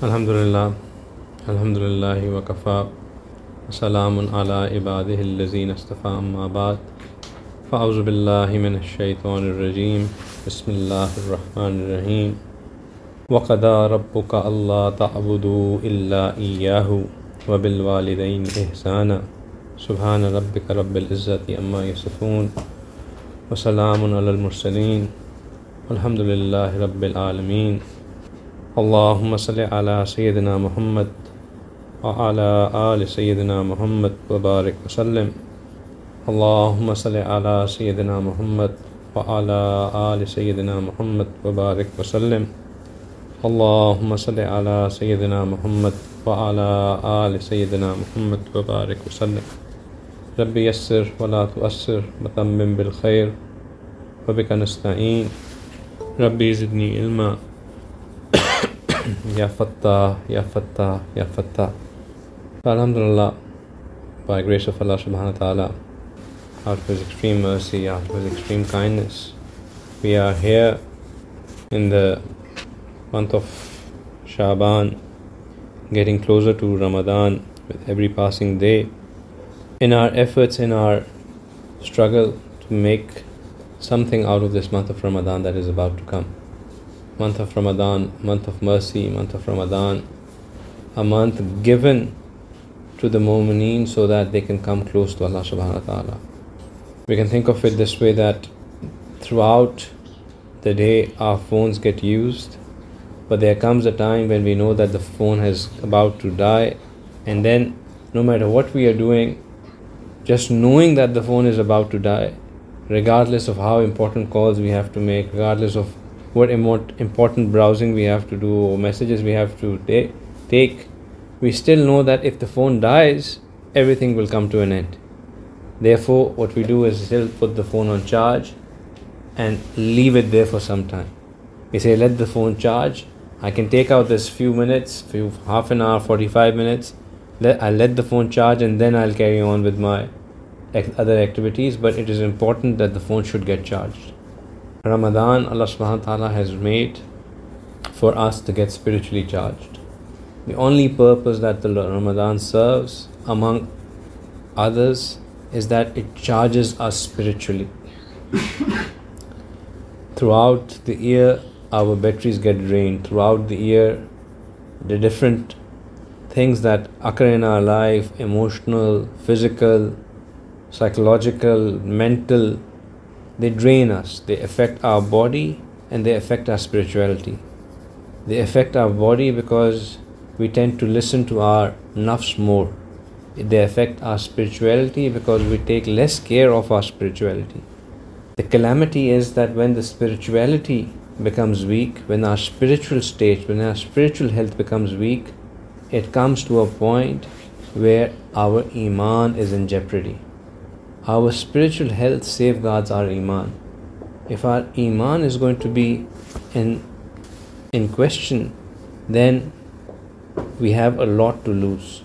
Alhamdulillah, Alhamdulillahi wa kafa, salamun ala ibadihi allazina istafa amma ba'd. Fa'auzu billahi minash shaitanir rajim. Bismillahir rahmanir rahim. Wa qada rabbuka alla ta'budu illa iyyahu wa bil walidayni ihsana. Subhana rabbika rabbil izzati amma yasifun. Wa salamun alal mursaleen. Walhamdulillahi rabbil alameen. Allahumma salli ala Sayyidina Muhammad wa ala ali Sayyidina Muhammad wa barik wa sallim. Allahumma salli ala Sayyidina Muhammad wa ala ali Sayyidina Muhammad wa barik wa sallim. Allahumma salli ala Sayyidina Muhammad wa ala ali Sayyidina Muhammad wa barik wa sallim. Rabbi yassir wa la tuassir wa tammim bil khair wa bika nasta'een. Rabbi zidni ilma. Ya Fattah, Ya Fattah, Ya Fattah. Alhamdulillah, by grace of Allah subhanahu wa ta'ala, out of His extreme mercy, out of His extreme kindness, we are here in the month of Shaban, getting closer to Ramadan with every passing day. In our efforts, in our struggle to make something out of this month of Ramadan that is about to come. Month of Ramadan, month of mercy, month of Ramadan, a month given to the mu'mineen so that they can come close to Allah subhanahu wa ta'ala. We can think of it this way, that throughout the day our phones get used, but there comes a time when we know that the phone is about to die, and then no matter what we are doing, just knowing that the phone is about to die, regardless of how important calls we have to make, regardless of what important browsing we have to do or messages we have to take, we still know that if the phone dies, everything will come to an end. Therefore, what we do is still put the phone on charge and leave it there for some time. We say, let the phone charge. I can take out this few minutes, half an hour, 45 minutes. I'll let the phone charge and then I'll carry on with my other activities. But it is important that the phone should get charged. Ramadan, Allah subhanahu wa ta'ala has made for us to get spiritually charged. The only purpose that the Ramadan serves, among others, is that it charges us spiritually. Throughout the year, our batteries get drained. Throughout the year, the different things that occur in our life, emotional, physical, psychological, mental, they drain us. They affect our body and they affect our spirituality. They affect our body because we tend to listen to our nafs more. They affect our spirituality because we take less care of our spirituality. The calamity is that when the spirituality becomes weak, when our spiritual state, when our spiritual health becomes weak, it comes to a point where our Iman is in jeopardy. Our spiritual health safeguards our Iman. If our Iman is going to be in question, then we have a lot to lose.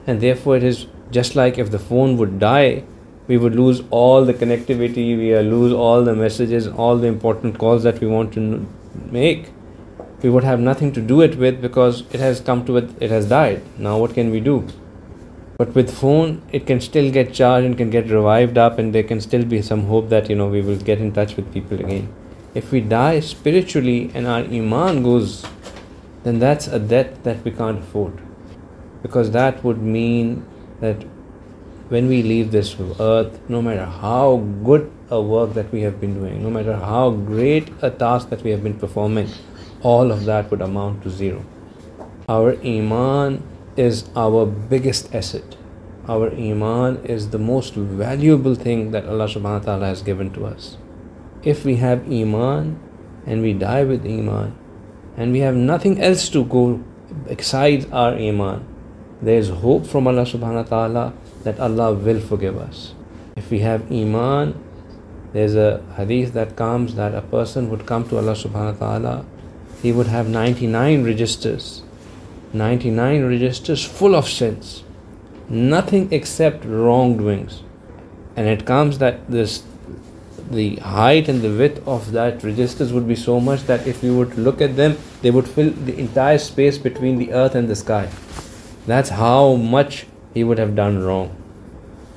And therefore it is just like if the phone would die, we would lose all the connectivity, we would lose all the messages, all the important calls that we want to make. We would have nothing to do it with because it has come to it, it has died. Now what can we do? But with phone, it can still get charged and can get revived up, and there can still be some hope that, we will get in touch with people again. If we die spiritually and our Iman goes, then that's a debt that we can't afford. Because that would mean that when we leave this earth, no matter how good a work that we have been doing, no matter how great a task that we have been performing, all of that would amount to zero. Our Iman is our biggest asset. Our Iman is the most valuable thing that Allah subhanahu wa ta'ala has given to us. If we have Iman and we die with Iman and we have nothing else to go besides our Iman, there is hope from Allah subhanahu wa ta'ala that Allah will forgive us. If we have Iman, there's a Hadeeth that comes that a person would come to Allah subhanahu wa ta'ala, he would have 99 registers full of sins, nothing except wrongdoings. And it comes that this the height and the width of that registers would be so much that if you were to look at them, they would fill the entire space between the earth and the sky. That's how much he would have done wrong.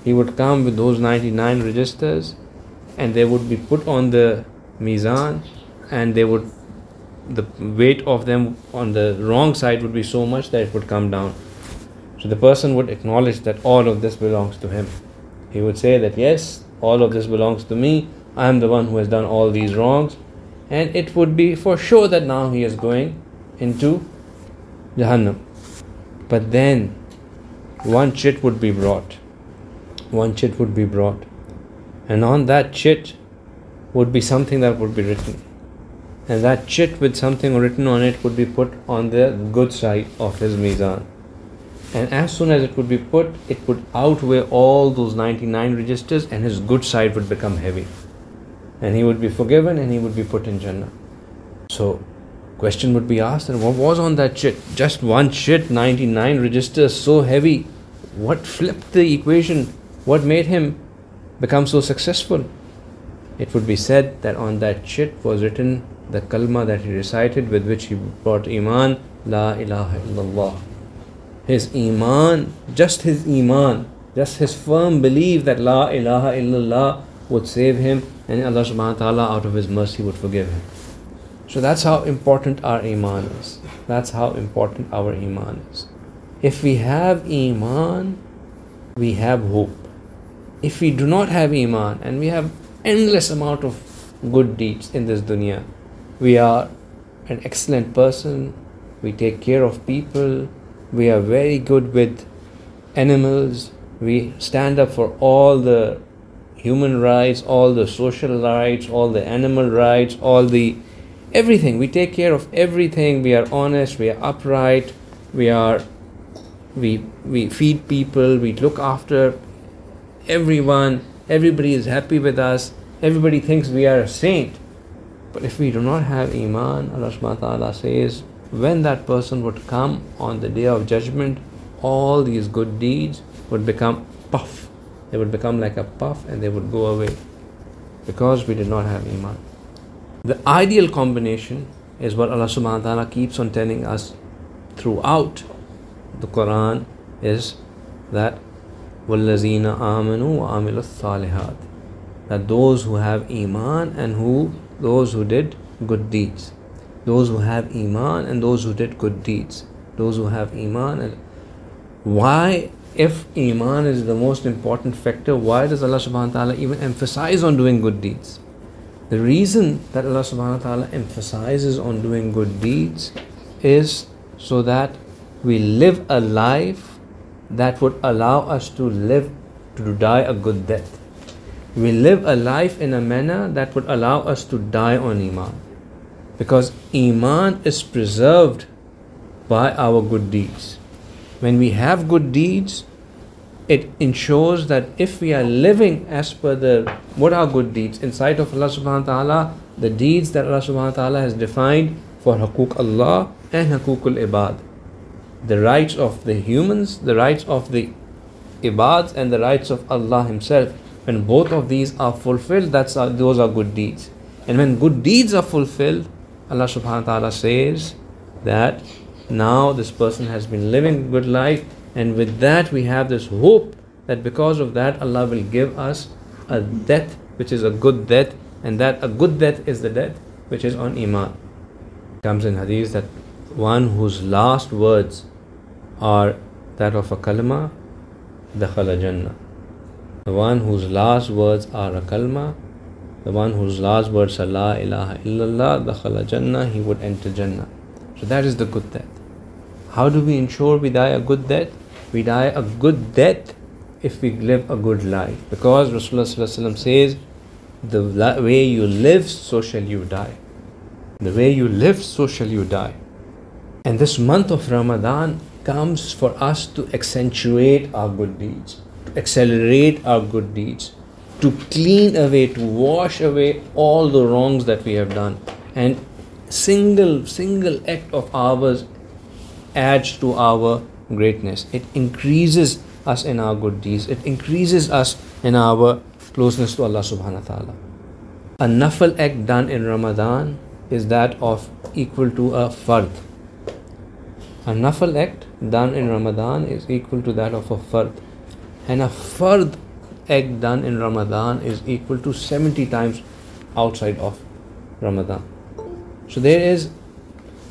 He would come with those 99 registers, and they would be put on the mizan, and the weight of them on the wrong side would be so much that it would come down. So the person would acknowledge that all of this belongs to him. He would say that yes, all of this belongs to me. I am the one who has done all these wrongs. And it would be for sure that now he is going into Jahannam. But then one chit would be brought. One chit would be brought. And on that chit would be something that would be written. And that chit with something written on it would be put on the good side of his mizan. And as soon as it would be put, it would outweigh all those 99 registers, and his good side would become heavy. And he would be forgiven, and he would be put in Jannah. So, question would be asked, and what was on that chit? Just one chit, 99 registers, so heavy. What flipped the equation? What made him become so successful? It would be said that on that chit was written the kalma that he recited, with which he brought Iman, La ilaha illallah. His Iman, just his firm belief that La ilaha illallah would save him, and Allah subhanahu wa ta'ala out of his mercy would forgive him. So that's how important our Iman is. That's how important our Iman is. If we have Iman, we have hope. If we do not have Iman, and we have endless amount of good deeds in this dunya, we are an excellent person, we take care of people, we are very good with animals, we stand up for all the human rights, all the social rights, all the animal rights, everything. We take care of everything. We are honest, we are upright, we feed people, we look after everyone, everybody is happy with us, everybody thinks we are a saint. But if we do not have Iman, Allah subhanahu wa ta'ala says, when that person would come on the day of judgment, all these good deeds would become puff. They would become like a puff, and they would go away, because we did not have Iman. The ideal combination is what Allah subhanahu wa ta'ala keeps on telling us throughout the Quran, is that وَالَّذِينَ آمَنُوا وَعَمِلُوا الصَّالِحَاتِ, that those who have Iman and those who did good deeds. Those who have Iman and those who did good deeds. Those who have Iman. Why, if Iman is the most important factor, why does Allah subhanahu wa ta'ala even emphasize on doing good deeds? The reason that Allah subhanahu wa ta'ala emphasizes on doing good deeds is so that we live a life that would allow us to die a good death. We live a life in a manner that would allow us to die on Iman. Because Iman is preserved by our good deeds. When we have good deeds, it ensures that if we are living as per what are good deeds in sight of Allah subhanahu wa ta'ala, the deeds that Allah subhanahu wa ta'ala has defined for Haqooq Allah and Haqooqul Ibad, the rights of the humans, the rights of the Ibads, and the rights of Allah Himself. When both of these are fulfilled, those are good deeds. And when good deeds are fulfilled, Allah subhanahu wa ta'ala says that now this person has been living a good life, and with that we have this hope that because of that Allah will give us a death which is a good death, and that a good death is the death which is on Iman. It comes in Hadeeth that one whose last words are that of a kalma, dakhala Jannah. The one whose last words are a kalma, the one whose last words are La ilaha illallah, dakhala Jannah, he would enter Jannah. So that is the good death. How do we ensure we die a good death? We die a good death if we live a good life. Because Rasulullah says, the way you live, so shall you die. The way you live, so shall you die. And this month of Ramadan comes for us to accentuate our good deeds, to accelerate our good deeds, to clean away, to wash away all the wrongs that we have done. And single act of ours adds to our greatness. It increases us in our good deeds. It increases us in our closeness to Allah subhanahu wa ta'ala. A nafal act done in Ramadan is that of equal to a fard. A nafal act done in Ramadan is equal to that of a fard. And a fard act done in Ramadan is equal to 70 times outside of Ramadan. So there is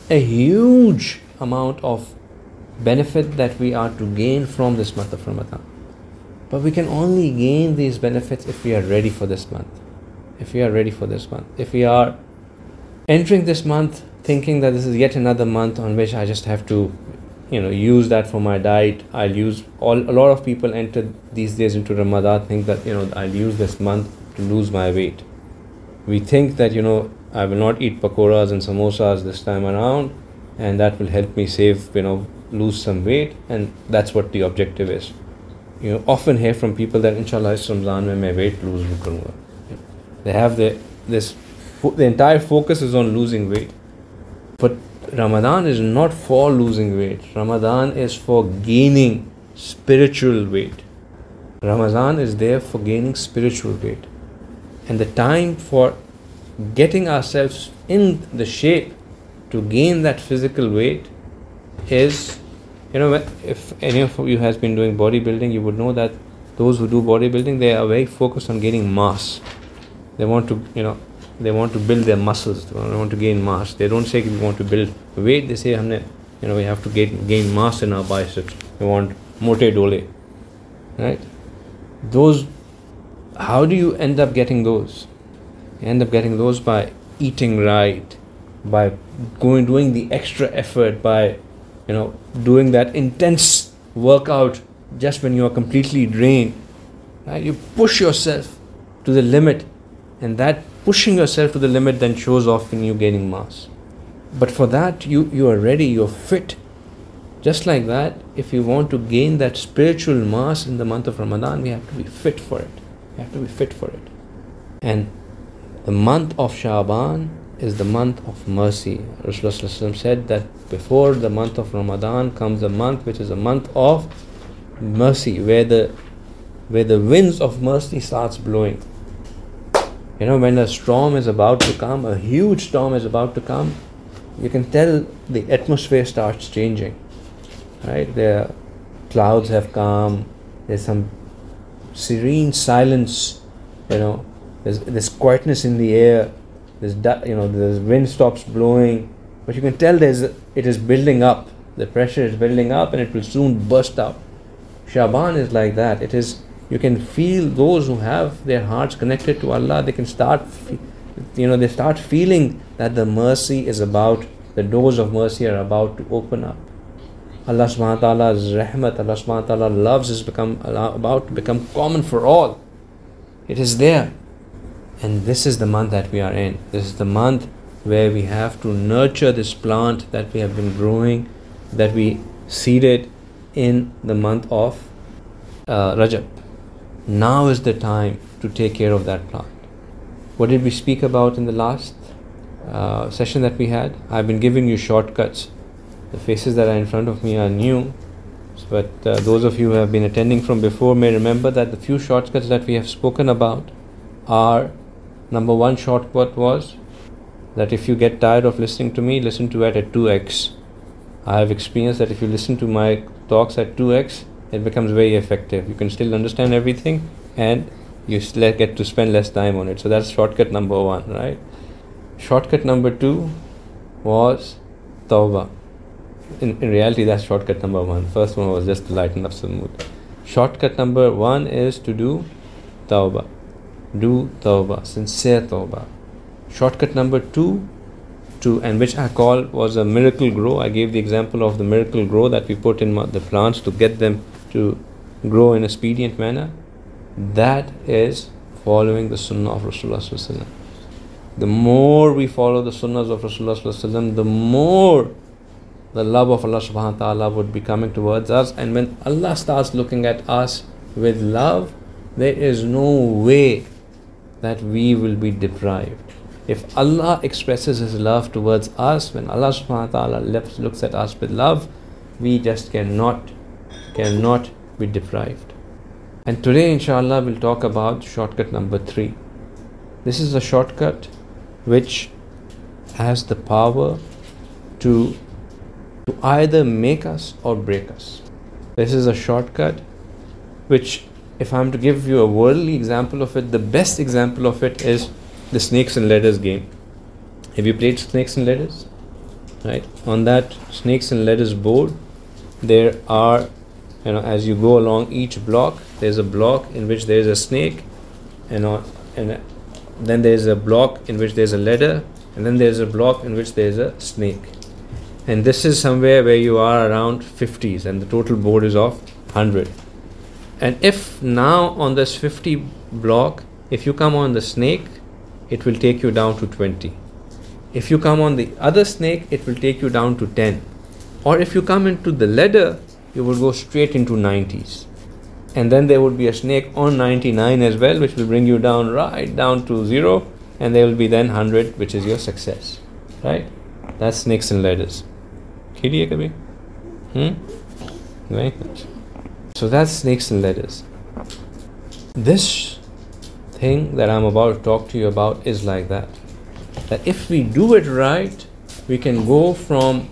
a huge amount of benefit that we are to gain from this month of Ramadan. But we can only gain these benefits if we are ready for this month. If we are ready for this month. If we are entering this month thinking that this is yet another month on which I just have to, use that for my diet. A lot of people enter these days into Ramadan think that, I'll use this month to lose my weight. We think that, I will not eat pakoras and samosas this time around, and that will help me save, lose some weight, and that's what the objective is. Often hear from people that inshallah is Ramadan mein main weight lose karunga. They have the entire focus is on losing weight. But Ramadan is not for losing weight. Ramadan is for gaining spiritual weight. Ramadan is there for gaining spiritual weight. And the time for getting ourselves in the shape to gain that physical weight is, if any of you has been doing bodybuilding, you would know that those who do bodybuilding, they are very focused on gaining mass. They want to, build their muscles. They want to gain mass. They don't say we want to build weight. They say, we have to gain mass in our biceps. We want mote dole, right? Those, how do you end up getting those? You end up getting those by eating right, by doing the extra effort, by doing that intense workout just when you are completely drained. Right? You push yourself to the limit, and that pushing yourself to the limit then shows off in you gaining mass. But for that, you are ready, you're fit. Just like that, if you want to gain that spiritual mass in the month of Ramadan, we have to be fit for it. We have to be fit for it. And the month of Sha'ban is the month of mercy. Rasulullah said that before the month of Ramadan comes a month which is a month of mercy, where the winds of mercy starts blowing. When a storm is about to come, a huge storm is about to come, you can tell the atmosphere starts changing. Right? The clouds have come, there's some serene silence, there's quietness in the air, the wind stops blowing, but you can tell it is building up, the pressure is building up and it will soon burst out. Shaban is like that. It is, you can feel those who have their hearts connected to Allah, they can start, they start feeling that the mercy is about, the doors of mercy are about to open up. Allah subhanahu wa ta'ala's rahmat, Allah subhanahu wa ta'ala loves is about to become common for all. It is there. And this is the month that we are in. This is the month where we have to nurture this plant that we have been growing, that we seeded in the month of Rajab. Now is the time to take care of that plant. What did we speak about in the last session that we had? I've been giving you shortcuts. The faces that are in front of me are new, but those of you who have been attending from before may remember that the few shortcuts that we have spoken about are, number one shortcut was that if you get tired of listening to me, listen to it at 2x. I have experienced that if you listen to my talks at 2x, it becomes very effective. You can still understand everything and you still get to spend less time on it. So that's shortcut number one, right? Shortcut number two was tawbah. In reality, that's shortcut number one. First one was just to lighten up some mood. Shortcut number one is to do tawbah. Do tawbah, sincere tawbah. Shortcut number two, and which I call was a miracle grow. I gave the example of the miracle grow that we put in the plants to get them to grow in a expedient manner. That is following the sunnah of Rasulullah. The more we follow the sunnahs of Rasulullah, the more the love of Allah subhanahu wa ta'ala would be coming towards us. And when Allah starts looking at us with love, there is no way that we will be deprived. If Allah expresses His love towards us, when Allah subhanahu wa ta'ala looks at us with love, we just cannot be deprived. And today inshallah we'll talk about shortcut number 3. This is a shortcut which has the power to either make us or break us. This is a shortcut which, if I'm to give you a worldly example of it, the best example of it is the snakes and ladders game. Have you played snakes and ladders? Right? On that snakes and ladders board, there are, as you go along each block, there's a block in which there is a snake, and then there's a block in which there's a ladder, and then there's a block in which there's a snake. And this is somewhere where you are around 50s, and the total board is of 100. And if now on this 50 block, if you come on the snake, it will take you down to 20. If you come on the other snake, it will take you down to 10. Or if you come into the ladder, you will go straight into 90s. And then there would be a snake on 99 as well, which will bring you down right down to 0. And there will be then 100, which is your success. Right? That's snakes and ladders. Kheli hai kabhi? Right? So that's snakes and ladders. This thing that I'm about to talk to you about is like that. That if we do it right, we can go from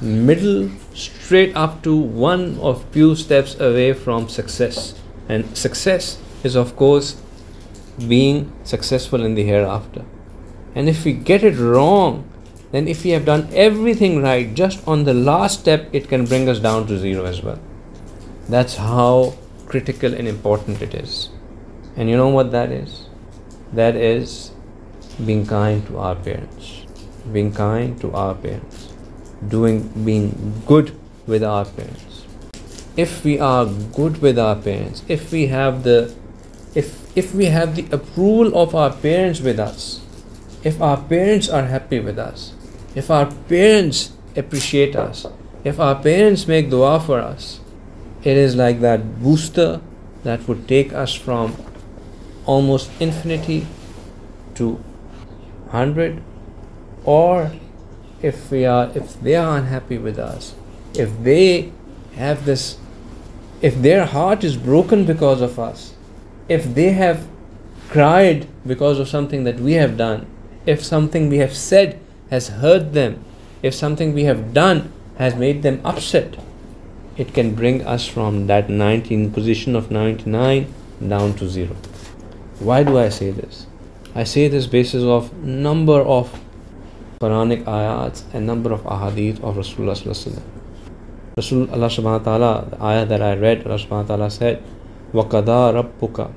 middle straight up to one of few steps away from success. And success is, of course, being successful in the hereafter. And if we get it wrong, then if we have done everything right, just on the last step, it can bring us down to 0 as well. That's how critical and important it is. And you know what that is? That is being kind to our parents. Being kind to our parents. Being good with our parents. If we are good with our parents, if we have the approval of our parents with us, if our parents are happy with us, if our parents appreciate us, if our parents make dua for us, it is like that booster that would take us from almost infinity to 100. Or if they are unhappy with us, if they have this, if their heart is broken because of us, if they have cried because of something that we have done, if something we have said has hurt them, if something we have done has made them upset, it can bring us from that 19 position of 99 down to 0. Why do I say this? I say this basis of number of Quranic ayats and number of ahadith of Rasulullah sallallahu alaihi wasallam. Allah subhanahu wa ta'ala, the ayah that I read, Allah subhanahu wa ta'ala said, وَقَضَى رَبُّكَ,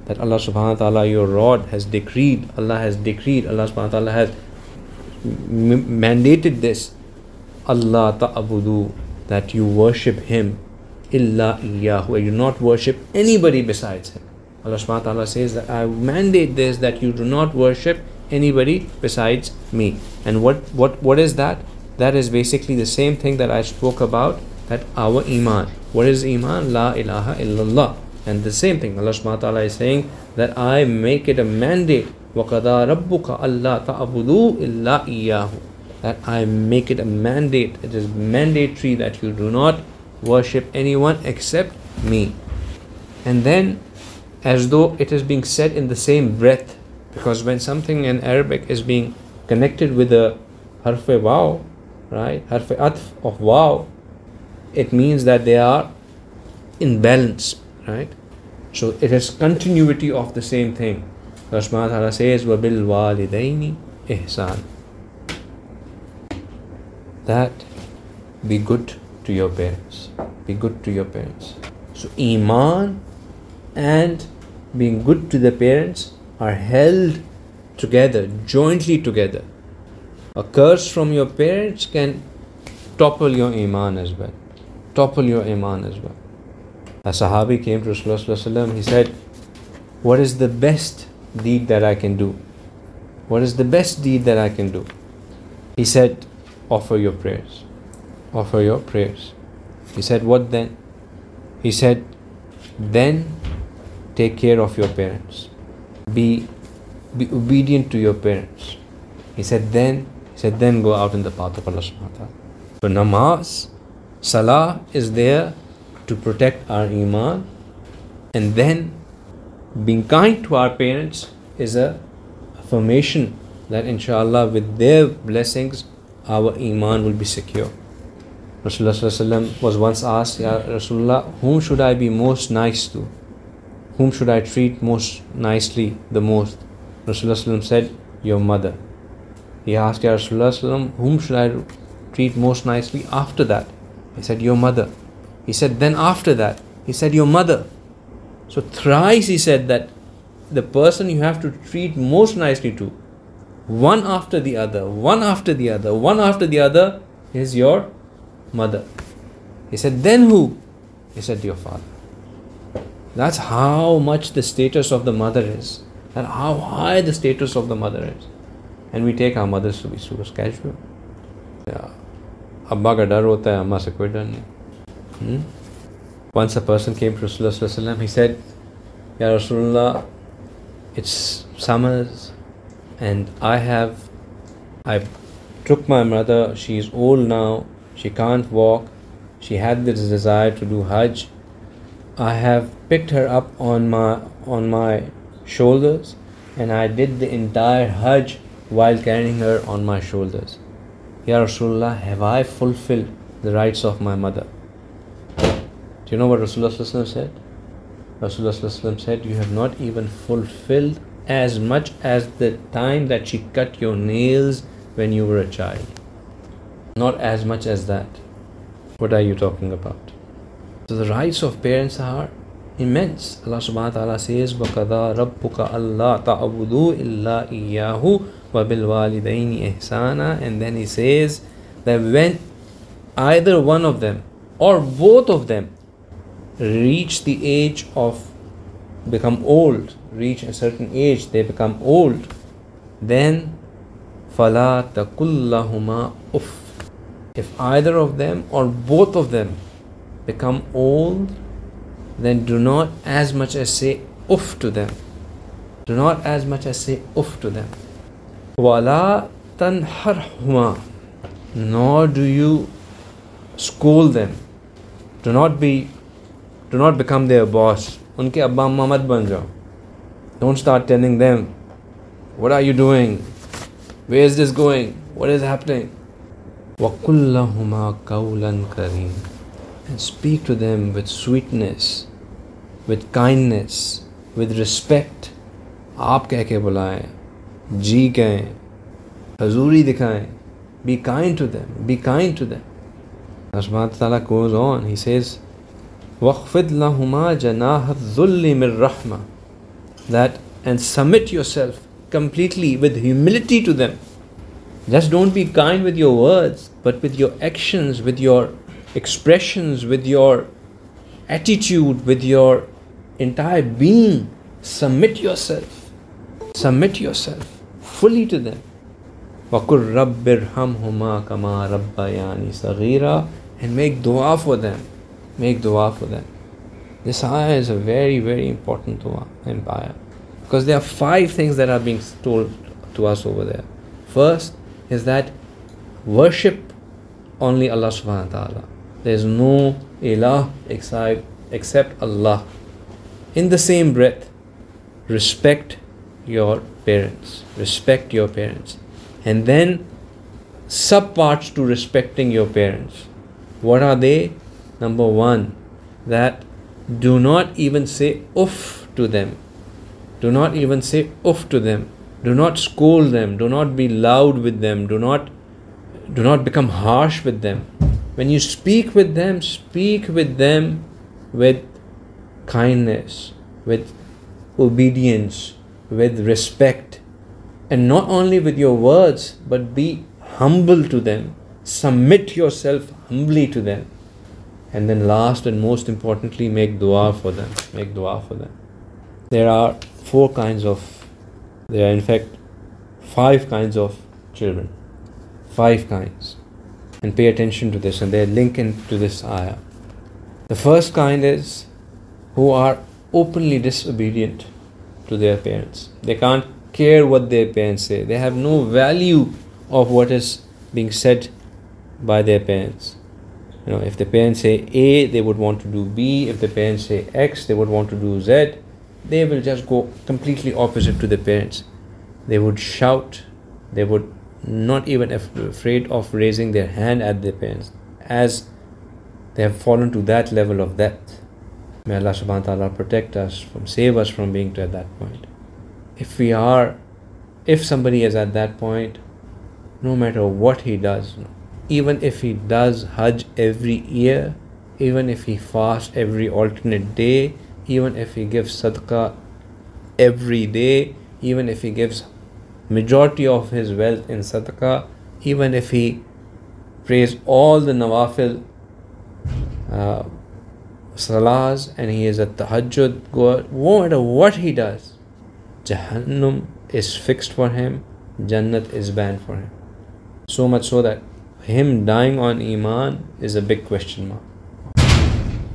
that Allah subhanahu wa ta'ala, your Lord, has decreed, Allah subhanahu wa ta'ala has mandated this, Allah ta'abudu, that you worship Him, illa iyyahu, you not worship anybody besides Him. Allah subhanahu wa ta'ala says that I mandate this, that you do not worship anybody besides me. And what is that? That is basically the same thing that I spoke about, that our Iman. What is Iman? La ilaha illallah. And the same thing, Allah subhanahu wa ta'ala is saying that I make it a mandate, وَقَضَى رَبُّكَ أَلَّا تَعْبُدُوا إِلَّا إِيَّاهُ, that I make it a mandate, it is mandatory that you do not worship anyone except me. And then, as though it is being said in the same breath, because when something in Arabic is being connected with a harf wow, right, harf atf of wow, it means that they are in balance, right? So it is continuity of the same thing. Allah subhanahu wa ta'ala says, وَبِالْوَالِدَيْنِ إِحْسَانًا, that be good to your parents. Be good to your parents. So Iman and being good to the parents are held together, jointly together. A curse from your parents can topple your Iman as well. Topple your Iman as well. A Sahabi came to Rasulullah sallallahu alaihi wasallam. He said, what is the best deed that I can do? What is the best deed that I can do? He said, offer your prayers. Offer your prayers. He said, what then? He said, then take care of your parents. Be obedient to your parents. He said, then go out in the path of Allah subhanahu wa ta'ala. So namaz, salah is there to protect our Iman, and then being kind to our parents is a affirmation that inshallah with their blessings our Iman will be secure. Rasulullah sallallahu alaihi wasallam was once asked, Ya Rasulullah, whom should I be most nice to? Whom should I treat most nicely the most? Rasulullah sallallahu alaihi wasallam said, your mother. He asked, Ya Rasulullah sallallahu alaihi wasallam, whom should I treat most nicely after that? He said, your mother. He said, then after that? He said, your mother. So thrice he said that the person you have to treat most nicely to, one after the other, one after the other, one after the other, is your mother. He said, then who? He said, your father. That's how much the status of the mother is, and how high the status of the mother is. And we take our mothers to be super casual. Yeah. Abba ka dar hota hai, amma se koi dar nahi. Once a person came to Rasulullah sallallahu alaihi wasallam, he said, Ya Rasulullah, it's summers and I took my mother, she is old now, she can't walk, she had this desire to do Hajj. I have picked her up on my shoulders and I did the entire Hajj while carrying her on my shoulders. Ya Rasulullah, have I fulfilled the rights of my mother? Do you know what Rasulullah sallallahu alaihi wasallam said? Rasulullah sallallahu alaihi wasallam said, you have not even fulfilled as much as the time that she cut your nails when you were a child. Not as much as that. What are you talking about? So the rights of parents are immense. Allah subhanahu wa ta'ala says, وَقَضَى رَبُّكَ أَلَّا تَعْبُدُوا إِلَّا إِيَّاهُ وَبِالْوَالِدَيْنِ إِحْسَانًا. And then he says that when either one of them or both of them reach the age of become old, reach a certain age, they become old, then فَلَا تَقُلْ لَهُمَا أُفٍّ. If either of them or both of them become old, then do not as much as say uff to them. Do not as much as say uff to them. وَلَا تَنْحَرْهُمَا. Nor do you scold them. Do not become their boss. Unke abba amma mat ban jao. Don't start telling them, what are you doing? Where is this going? What is happening? وَقُلْ لَهُمَا قَوْلًا كَرِيمًا. And speak to them with sweetness, with kindness, with respect. आप कह के बुलाएं, जी कहें, हजूरी दिखाएं. Be kind to them. Be kind to them. Allah subhanahu wa ta'ala goes on. He says, وَخْفِضْ لَهُمَا جَنَاحَ الذُّلِّ مِنْ رَحْمَةٍ. That and submit yourself completely with humility to them. Just don't be kind with your words, but with your actions, with your expressions, with your attitude, with your entire being. Submit yourself. Submit yourself fully to them. وَقُلْ رَبِّ ارْحَمْهُمَا كَمَا رَبَّيَانِي صَغِيرًا. And make dua for them. Make dua for them. This ayah is a very, very important dua and ayah. Because there are 5 things that are being told to us over there. First is that worship only Allah subhanahu wa ta'ala. There is no ilah except Allah. In the same breath, respect your parents. Respect your parents. And then subparts to respecting your parents. What are they? Number 1, that do not even say uff to them. Do not even say uff to them. Do not scold them. Do not be loud with them. Do not become harsh with them. When you speak with them with kindness, with obedience, with respect. And not only with your words, but be humble to them. Submit yourself humbly to them. And then last and most importantly, make dua for them. Make dua for them. There are in fact 5 kinds of children. 5 kinds. And pay attention to this, and they are linked into this ayah. The first kind is who are openly disobedient to their parents. They can't care what their parents say. They have no value of what is being said by their parents. You know, if the parents say A, they would want to do B. If the parents say X, they would want to do Z. They will just go completely opposite to the parents. They would shout. They would not even afraid of raising their hand at their parents, as they have fallen to that level of depth. May Allah subhanahu wa ta'ala protect us, save us from being to at that point. If somebody is at that point, no matter what he does, even if he does Hajj every year, even if he fasts every alternate day, even if he gives sadaqah every day, even if he gives majority of his wealth in sadaqah, even if he prays all the nawafil salahs and he is a tahajjud goer, no matter what he does, Jahannam is fixed for him, Jannat is banned for him. So much so that him dying on Iman is a big question mark.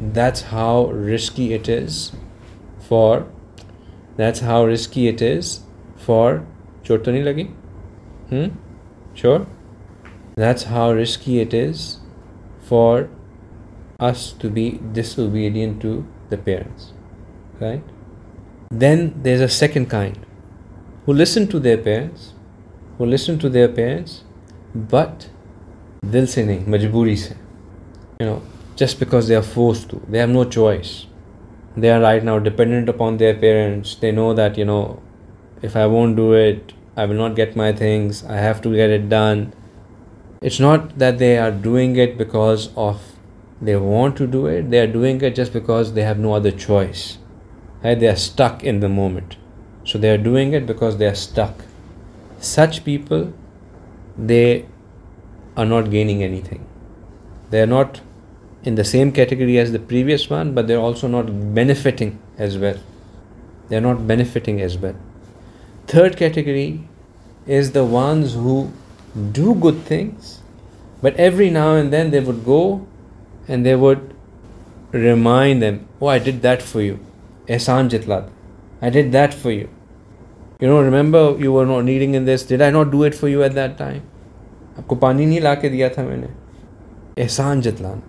That's how risky it is for chot to nahi lagi? Sure? That's how risky it is for us to be disobedient to the parents. Right? Then there's a second kind who listen to their parents, but dil se nahi, majboori se. Just because they are forced to. They have no choice. They are right now dependent upon their parents. They know that, if I won't do it, I will not get my things. I have to get it done. It's not that they are doing it because of they want to do it. They are doing it just because they have no other choice. Right? They are stuck in the moment. So they are doing it because they are stuck. Such people, they are not gaining anything. They are not in the same category as the previous one, but they're also not benefiting as well. They're not benefiting as well. Third category is the ones who do good things, but every now and then they would go and they would remind them, oh, I did that for you. Ahsan jitla. I did that for you. Remember you were not needing in this. Did I not do it for you at that time? Aapko pani nahi la ke diya tha maine. Ahsan jitla.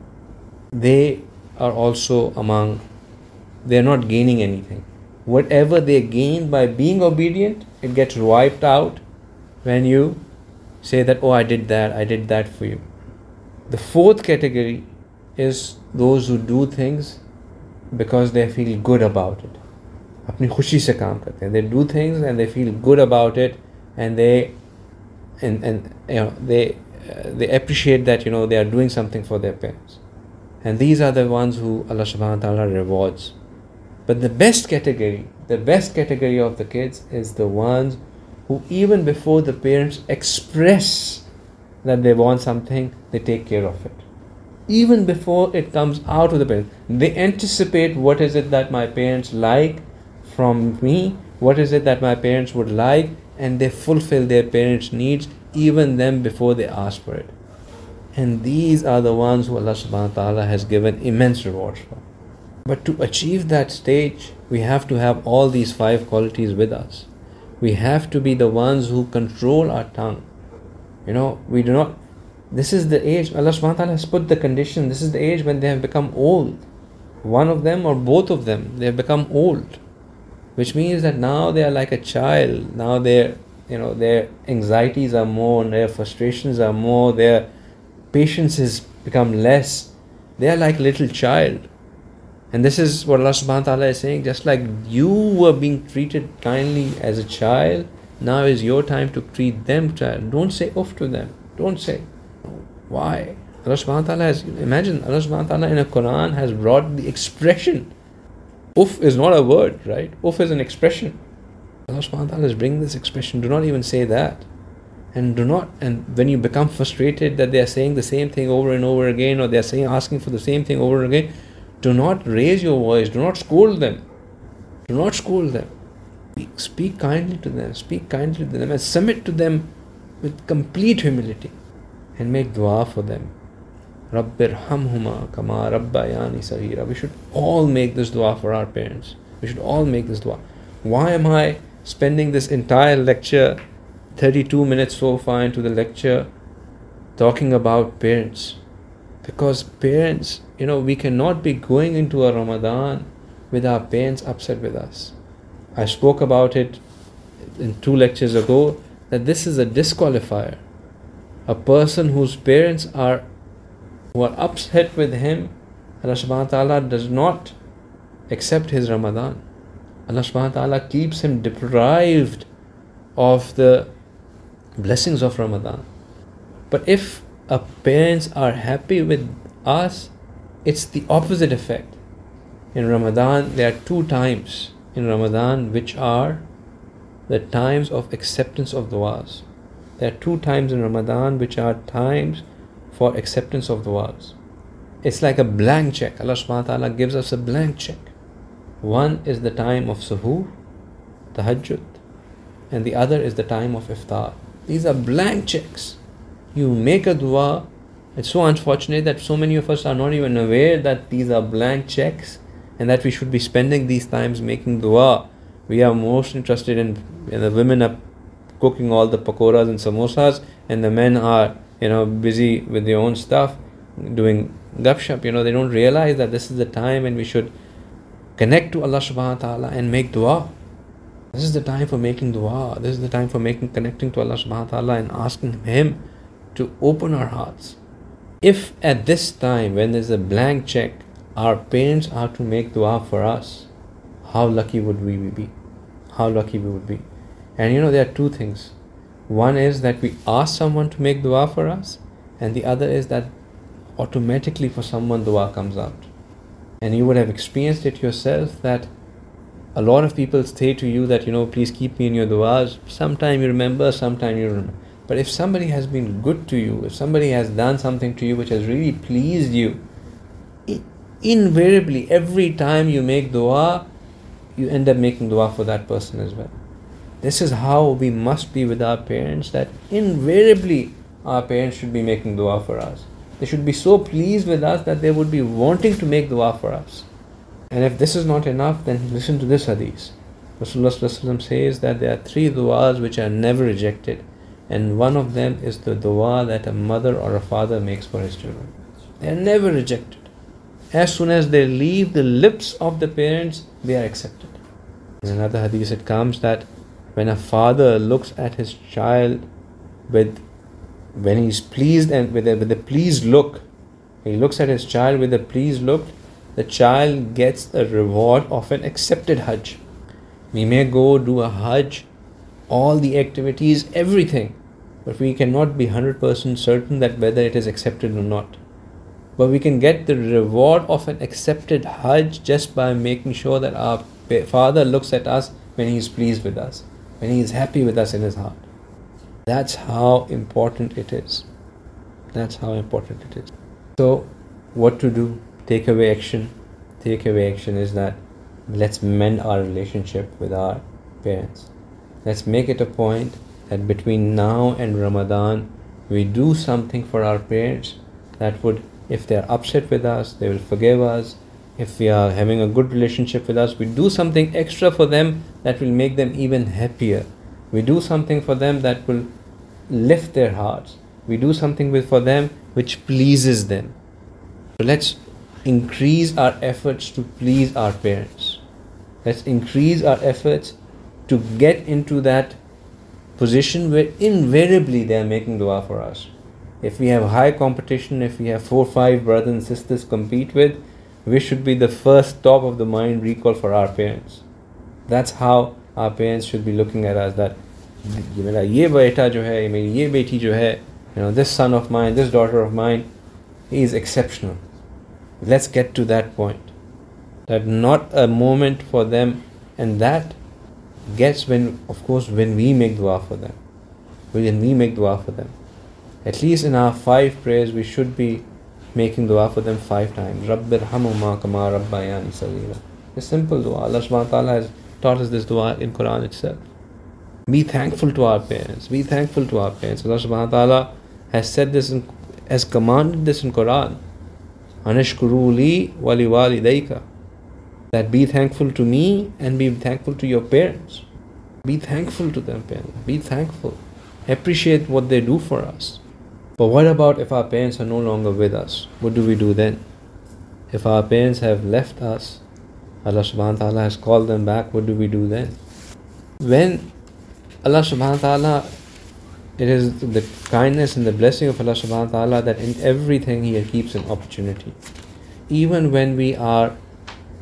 They are also they are not gaining anything. Whatever they gain by being obedient, it gets wiped out when you say that, oh, I did that for you. The fourth category is those who do things because they feel good about it. Apni khushi se kaam karte hain. They do things and they feel good about it, and they appreciate that they are doing something for their parents. And these are the ones who Allah subhanahu wa ta'ala rewards. But the best category of the kids is the ones who even before the parents express that they want something, they take care of it. Even before it comes out of the parents, they anticipate what is it that my parents like from me, what is it that my parents would like, and they fulfill their parents' needs even then before they ask for it. And these are the ones who Allah subhanahu wa ta'ala has given immense rewards for. But to achieve that stage, we have to have all these 5 qualities with us. We have to be the ones who control our tongue. We do not. This is the age, Allah subhanahu wa ta'ala has put the condition, this is the age when they have become old. One of them or both of them, they have become old. Which means that now they are like a child. Now their anxieties are more, their frustrations are more, their patience has become less. They are like little child. And this is what Allah subhanahu wa ta'ala is saying, just like you were being treated kindly as a child, now is your time to treat them child. Don't say uff to them. Don't say. Why? Allah subhanahu wa ta'ala Allah subhanahu wa ta'ala in the Quran has brought the expression. Uff is not a word, right? Uff is an expression. Allah subhanahu wa ta'ala is bringing this expression. Do not even say that. And when you become frustrated that they are saying the same thing over and over again, or they are asking for the same thing over and again, do not raise your voice. Do not scold them. Do not scold them. Speak kindly to them. Speak kindly to them and submit to them with complete humility. And make dua for them. Rabbirhamhuma kama rabbayani saghira. We should all make this dua for our parents. We should all make this dua. Why am I spending this entire lecture, 32 minutes so far into the lecture, talking about parents? Because parents, we cannot be going into a Ramadan with our parents upset with us. I spoke about it in 2 lectures ago that this is a disqualifier. A person whose parents are upset with him, Allah subhanahu wa ta'ala does not accept his Ramadan. Allah subhanahu wa ta'ala keeps him deprived of the blessings of Ramadan. But if our parents are happy with us, it's the opposite effect. In Ramadan, there are 2 times in Ramadan which are the times of acceptance of du'as. There are 2 times in Ramadan which are times for acceptance of du'as. It's like a blank check. Allah subhanahu wa ta'ala gives us a blank check. One is the time of suhoor, tahajjud, and the other is the time of iftar. These are blank checks. You make a dua. It's so unfortunate that so many of us are not even aware that these are blank checks and that we should be spending these times making dua. We are most interested in the women are cooking all the pakoras and samosas, and the men are busy with their own stuff, doing gupshup. They don't realize that this is the time when we should connect to Allah subhanahu wa ta'ala and make dua. This is the time for making dua. This is the time for connecting to Allah subhanahu wa ta'ala and asking Him to open our hearts. If at this time, when there's a blank check, our parents are to make dua for us, how lucky would we be? How lucky we would be. And there are 2 things. One is that we ask someone to make dua for us, and the other is that automatically for someone dua comes out. And you would have experienced it yourself that a lot of people say to you that, please keep me in your duas. Sometime you remember, sometime you remember. But if somebody has been good to you, if somebody has done something to you which has really pleased you, invariably, every time you make dua, you end up making dua for that person as well. This is how we must be with our parents, that invariably our parents should be making dua for us. They should be so pleased with us that they would be wanting to make dua for us. And if this is not enough, then listen to this hadith. Rasulullah says that there are 3 duas which are never rejected, and one of them is the dua that a mother or a father makes for his children. They are never rejected. As soon as they leave the lips of the parents, they are accepted. In another hadith it comes that when a father looks at his child when he's pleased and with a pleased look, he looks at his child with a pleased look, the child gets a reward of an accepted Hajj. We may go do a Hajj, all the activities, everything, but we cannot be 100% certain that whether it is accepted or not. But we can get the reward of an accepted Hajj just by making sure that our Father looks at us when He is pleased with us, when He is happy with us in His heart. That's how important it is. That's how important it is. So, what to do? Take away action. Take away action is that let's mend our relationship with our parents. Let's make it a point that between now and Ramadan, we do something for our parents that would, if they are upset with us, they will forgive us. If we are having a good relationship with us, we do something extra for them that will make them even happier. We do something for them that will lift their hearts. We do something for them which pleases them. So let's increase our efforts to please our parents. Let's increase our efforts to get into that position where invariably they are making dua for us. If we have high competition, if we have 4 or 5 brothers and sisters compete with, we should be the first top of the mind recall for our parents. That's how our parents should be looking at us, that ye beta jo hai, ye beti jo hai, this son of mine, this daughter of mine, he is exceptional. Let's get to that point. That not a moment for them, and that gets when we make dua for them. When we make dua for them. At least in our 5 prayers, we should be making dua for them 5 times. Rabbir hamuma kama rabbayani saghira. A simple dua. Allah subhanahu wa ta'ala has taught us this dua in Quran itself. Be thankful to our parents. Be thankful to our parents. Allah subhanahu wa ta'ala has said this, has commanded this in Quran. Anashkuru li wali walidayka. That be thankful to me and be thankful to your parents. Be thankful to them, parents. Be thankful. Appreciate what they do for us. But what about if our parents are no longer with us? What do we do then? If our parents have left us, Allah subhanahu wa ta'ala has called them back, what do we do then? When Allah subhanahu wa ta'ala, it is the kindness and the blessing of Allah subhanahu wa ta'ala that in everything He keeps an opportunity. Even when we are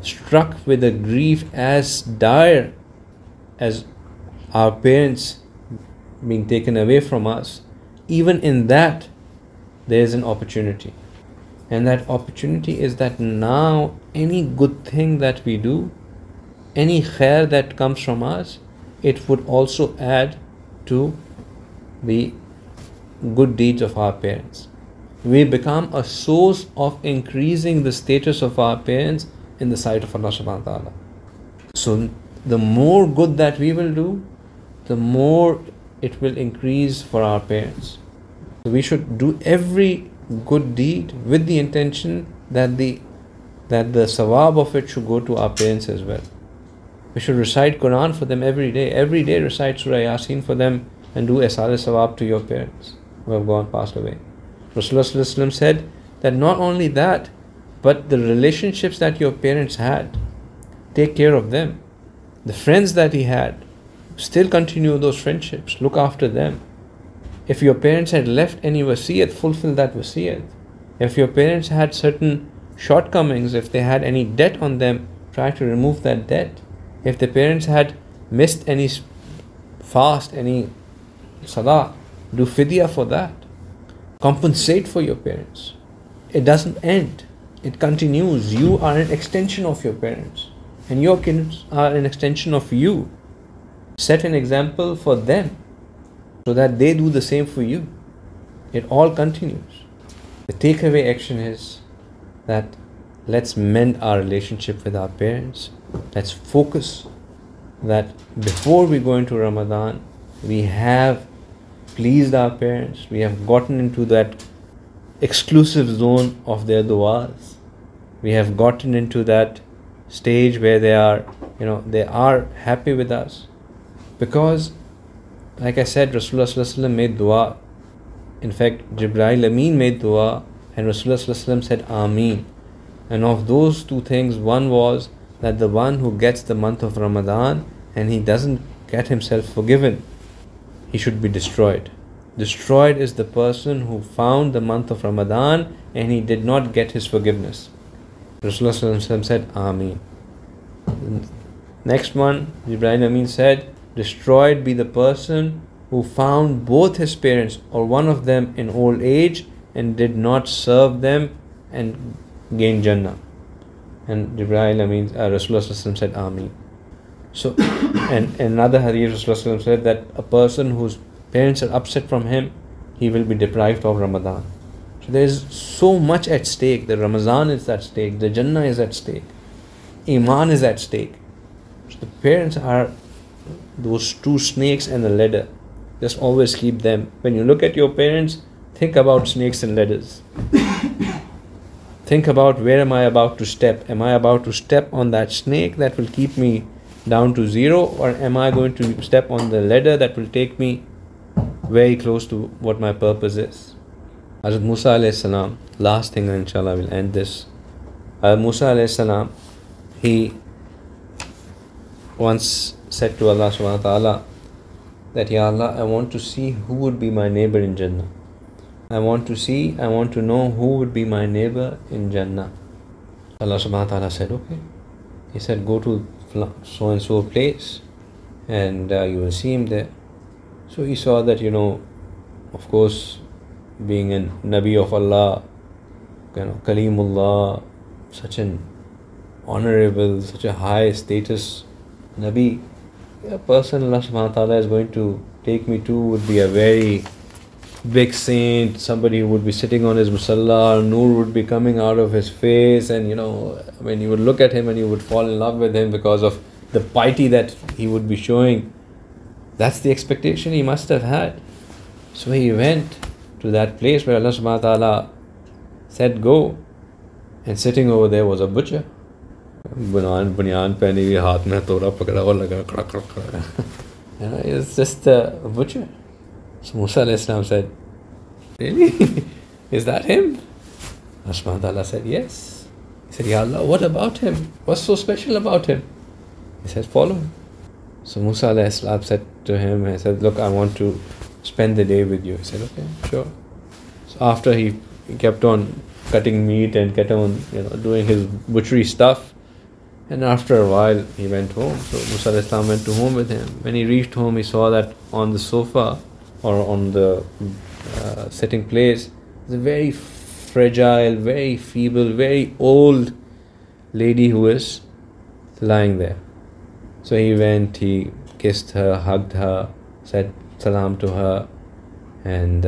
struck with a grief as dire as our parents being taken away from us, even in that there is an opportunity. And that opportunity is that now any good thing that we do, any khair that comes from us, it would also add to the good deeds of our parents. We become a source of increasing the status of our parents in the sight of Allah subhanahu wa ta'ala. So the more good that we will do, the more it will increase for our parents. So we should do every good deed with the intention that the sawab of it should go to our parents as well. We should recite Quran for them every day. Every day recite Surah Yasin for them and do Asal Sawab to your parents who have gone passed away. Rasulullah said that not only that, but the relationships that your parents had, take care of them. The friends that he had, still continue those friendships. Look after them. If your parents had left any wasiyat, fulfill that wasiyat. If your parents had certain shortcomings, if they had any debt on them, try to remove that debt. If the parents had missed any fast, any salah, do fidya for that. Compensate for your parents. It doesn't end. It continues. You are an extension of your parents. And your kids are an extension of you. Set an example for them so that they do the same for you. It all continues. The takeaway action is that let's mend our relationship with our parents. Let's focus that before we go into Ramadan, we have pleased our parents. We have gotten into that exclusive zone of their du'as. We have gotten into that stage where they are happy with us. Because, like I said, Rasulullah made dua. In fact, Jibreel Ameen made dua and Rasulullah said Ameen. And of those two things, one was that the one who gets the month of Ramadan and he doesn't get himself forgiven, he should be destroyed. Destroyed is the person who found the month of Ramadan and he did not get his forgiveness. Rasulullah said Ameen. Next one, Jibreel Ameen said, destroyed be the person who found both his parents or one of them in old age and did not serve them and gain Jannah. And Jibreel Ameen, Rasulullah said Ameen. So, and another hadith, Rasulullah said that a person whose parents are upset from him, he will be deprived of Ramadan. So there is so much at stake. The Ramadan is at stake. The Jannah is at stake. Iman is at stake. So the parents are those two snakes and a ladder. Just always keep them. When you look at your parents, think about snakes and ladders. Think about where am I about to step? Am I about to step on that snake that will keep me down to zero, or am I going to step on the ladder that will take me very close to what my purpose is? Hazrat Musa alayhi salam, last thing, and inshallah we'll end this. Hazrat Musa alayhi salam, he once said to Allah subhanahu wa ta'ala that, Ya Allah, I want to see who would be my neighbor in Jannah. I want to know who would be my neighbor in Jannah. Allah subhanahu wa ta'ala said, okay. He said, go to so and so place and you will see him there. So he saw that, of course, being a Nabi of Allah, Kalimullah, such an honorable, such a high status Nabi, a person Allah subhanahu wa ta'ala is going to take me to would be a very big saint, somebody who would be sitting on his musalla, nur would be coming out of his face, and when you would look at him and you would fall in love with him because of the piety that he would be showing. That's the expectation he must have had. So he went to that place where Allah subhanahu wa ta'ala said go, and sitting over there was a butcher. Bunyan pehni hui, haath mein tora pakda hua laga, krak krak krak. It's just a butcher. So Musa alayhi salam said, really? Is that him? Allah subhanahu wa ta'ala said, yes. He said, Ya Allah, what about him? What's so special about him? He said, follow him. So Musa alayhi salam said to him, he said, look, I want to spend the day with you. He said, okay, sure. So after he kept on cutting meat and kept on, doing his butchery stuff, and after a while he went home. So Musa alayhi salam went to home with him. When he reached home, he saw that on the sofa or on the sitting place, there's a very fragile, very feeble, very old lady who is lying there. So he went, he kissed her, hugged her, said salam to her, and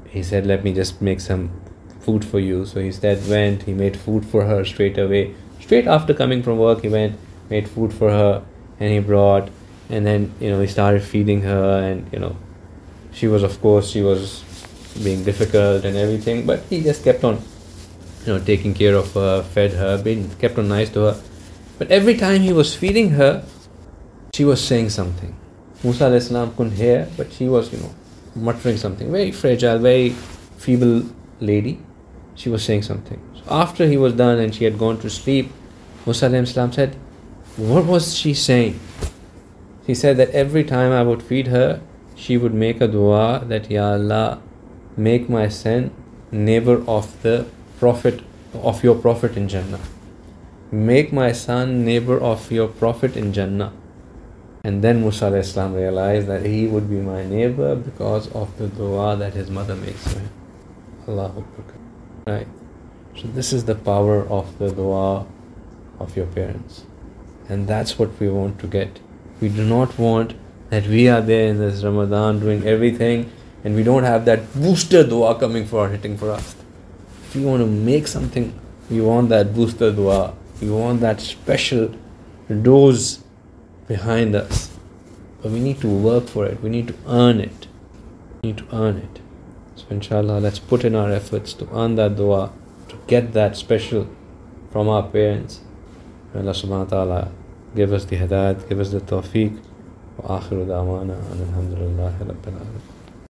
he said, let me just make some food for you. So he went, he made food for her straight away. Straight after coming from work, he went, made food for her, and he brought, and then, he started feeding her, and, she was being difficult and everything, but he just kept on, taking care of her, fed her, kept on nice to her. But every time he was feeding her, she was saying something. Musa alayhi salam couldn't hear, but she was, muttering something. Very fragile, very feeble lady. She was saying something. So after he was done and she had gone to sleep, Musa alayhi salam said, what was she saying? He said that every time I would feed her, she would make a dua that, Ya Allah, make my son neighbor of the Prophet, of your Prophet in Jannah. Make my son neighbor of your Prophet in Jannah. And then Musa alayhi salam realized that he would be my neighbor because of the dua that his mother makes for him. Allahu Akbar. Right. So this is the power of the dua of your parents. And that's what we want to get. We do not want that we are there in this Ramadan doing everything and we don't have that booster dua coming hitting for us. If we want to make something, we want that booster dua. We want that special dose behind us. But we need to work for it. We need to earn it. We need to earn it. So inshallah, let's put in our efforts to earn that dua, to get that special from our parents. May Allah subhanahu wa ta'ala give us the hidayat, give us the tawfiq. Wa akhiru da'wana alhamdulillahi rabbil alamin.